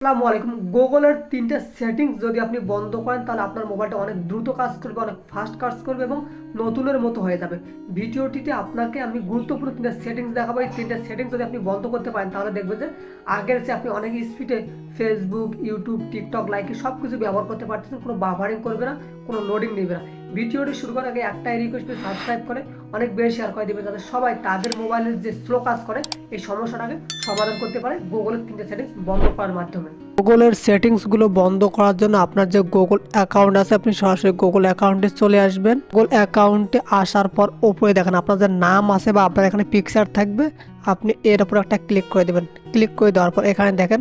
আসসালামু আলাইকুম। গুগলের ৩টা সেটিংস যদি আপনি বন্ধ করেন তাহলে আপনার মোবাইলটা অনেক দ্রুত কাজ করবে, অনেক ফাস্ট কাজ করবে এবং নতুনের মতো হয়ে যাবে। ভিডিওটিতে আপনাকে আমি গুরুত্বপূর্ণ ৩টা সেটিংস দেখাবো। এই ৩টা সেটিংস যদি আপনি বন্ধ করতে পারেন তাহলে দেখবেন যে আগের চেয়ে আপনি অনেক স্পিডে ফেসবুক, ইউটিউব, টিকটক, লাইকি সব কিছু ব্যবহার করতে পারতেছেন। কোনো বাফারিং করবে না, কোনো লোডিং নেবে না। ভিডিওটি শুরু করার আগে একটাই রিকোয়েস্ট, সাবস্ক্রাইব করে অনেক বেশি শেয়ার করে দেবে যাতে সবাই তাদের মোবাইলের যে স্লো কাজ করে এই সমস্যাটাকে সমাধান করতে পারে গুগলের ৩টা সেটিংস বন্ধ করার মাধ্যমে। গুগলের সেটিংসগুলো বন্ধ করার জন্য আপনার যে গুগল অ্যাকাউন্ট আছে আপনি সরাসরি গুগল অ্যাকাউন্টে চলে আসবেন। গুগল অ্যাকাউন্টে আসার পর উপরে দেখেন আপনার যে নাম আছে বা আপনার এখানে পিকচার থাকবে, আপনি এর উপর একটা ক্লিক করে দেবেন। ক্লিক করে দেওয়ার পর এখানে দেখেন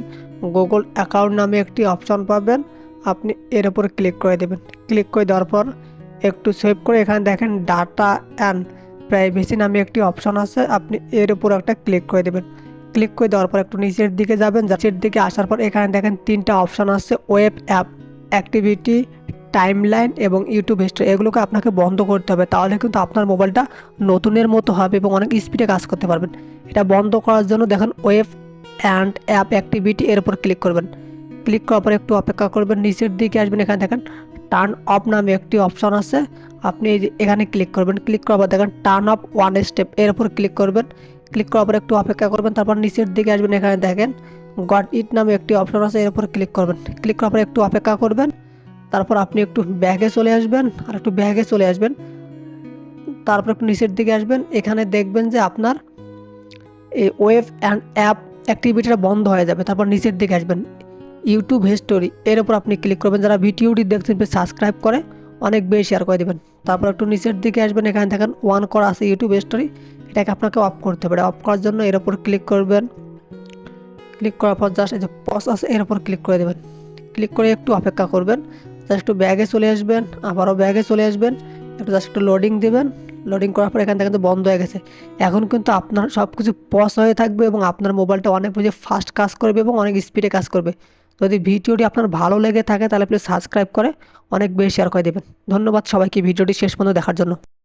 গুগল অ্যাকাউন্ট নামে একটি অপশন পাবেন, আপনি এর উপর ক্লিক করে দেবেন। ক্লিক করে দেওয়ার পর একটু সেভ করে এখানে দেখেন ডাটা অ্যান্ড প্রাইভেসি নামে একটি অপশন আছে, আপনি এর উপর একটা ক্লিক করে দেবেন। ক্লিক করে দেওয়ার পর একটু নিচের দিকে যাবেন, নিচের দিকে আসার পর এখানে দেখেন 3টা অপশন আছে, ওয়েব অ্যাপ, অ্যাক্টিভিটি, টাইমলাইন এবং ইউটিউব হিস্ট্রি। এগুলোকে আপনাকে বন্ধ করতে হবে, তাহলে কিন্তু আপনার মোবাইলটা নতুনের মতো হবে এবং অনেক স্পিডে কাজ করতে পারবেন। এটা বন্ধ করার জন্য দেখেন ওয়েব অ্যান্ড অ্যাপ অ্যাক্টিভিটি এর উপর ক্লিক করবেন। ক্লিক করার পর একটু অপেক্ষা করবেন, নিচের দিকে আসবেন, এখানে দেখেন টার্ন অফ নামে একটি অপশন আছে, আপনি এখানে ক্লিক করবেন। ক্লিক করার পর দেখেন টার্ন অফ ওয়ান স্টেপ এর উপর ক্লিক করবেন। ক্লিক করার পর একটু অপেক্ষা করবেন, তারপর নিচের দিকে আসবেন, এখানে দেখেন গট ইট নামে একটি অপশন আছে, এর উপর ক্লিক করবেন। ক্লিক করার পর একটু অপেক্ষা করবেন, তারপর আপনি একটু ব্যাগে চলে আসবেন, আর একটু ব্যাগে চলে আসবেন, তারপর একটু নিচের দিকে আসবেন, এখানে দেখবেন যে আপনার এই ওয়েব অ্যান্ড অ্যাপ অ্যাক্টিভিটিটা বন্ধ হয়ে যাবে। তারপর নিচের দিকে আসবেন, ইউটিউব হিস্টোরি এর উপর আপনি ক্লিক করবেন। যারা ভিডিওটি দেখছেন প্লিজ সাবস্ক্রাইব করে অনেক বেশি শেয়ার করে দেবেন। তারপর একটু নিচের দিকে আসবেন, এখানে দেখেন ওয়ান করা আছে ইউটিউব হিস্টোরি, এটাকে আপনাকে অফ করতে হবে। অফ করার জন্য এর উপর ক্লিক করবেন। ক্লিক করার পর জাস্ট এই যে পজ আছে এর উপর ক্লিক করে দেবেন। ক্লিক করে একটু অপেক্ষা করবেন, জাস্ট একটু ব্যাগে চলে আসবেন, আবারও ব্যাগে চলে আসবেন, একটু জাস্ট একটু লোডিং দেবেন। লোডিং করার পর এখান থেকে কিন্তু বন্ধ হয়ে গেছে। এখন কিন্তু আপনার সব কিছু পজ হয়ে থাকবে এবং আপনার মোবাইলটা অনেক বেশি ফাস্ট কাজ করবে এবং অনেক স্পিডে কাজ করবে। যদি ভিডিওটি আপনার ভালো লেগে থাকে তাহলে প্লিজ সাবস্ক্রাইব করে অনেক বেশি শেয়ার করে দেবেন। ধন্যবাদ সবাইকে ভিডিওটি শেষ পর্যন্ত দেখার জন্য।